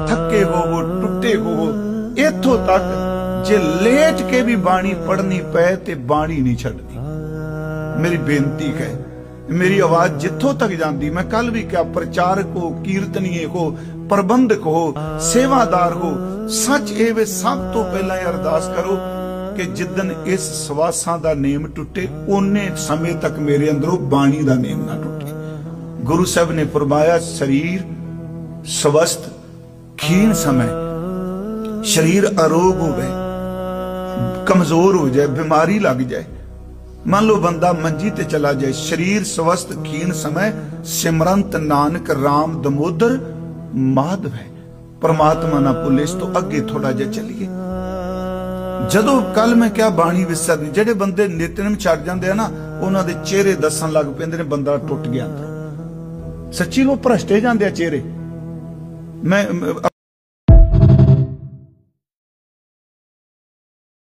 थके होवो टुटे होवो इथों तक जे लेट के भी बाणी पढ़नी पै ते बाणी नहीं छड्डदी। मेरी बेनती है, मेरी आवाज जिथों तक जाती, मैं कल भी क्या प्रचारक हो, कीर्तनीय हो, प्रबंधक हो, सेवादार हो, सच ए वे सब तो पहला अरदास करो कि जिदन इस सवासां दा नेम टुटे ओने समय तक मेरे अंदरों बाणी दा नेम ना टुटे। गुरु साहब ने फरमाया शरीर स्वस्थ खीण समय शरीर अरोग हो गए, कमजोर हो जाए, बीमारी लग जाए, मान लो बंदा मंजी ते चला जाए, शरीर स्वस्थ खीण समय सिमरंत नानक राम दमोदर माधव है, परमात्मा ना भुले। इस तो अगे थोड़ा जा चलिए। जदों कल मैं क्या बाणी विसरनी, जेडे बंदे नितनेम छड्ड जांदे आ ना, उन्हां दे चेहरे दसन लग पैंदे ने बंदा टुट गया अंदरों। सच्ची वो भ्रष्टे जांदे आ चेहरे। मैं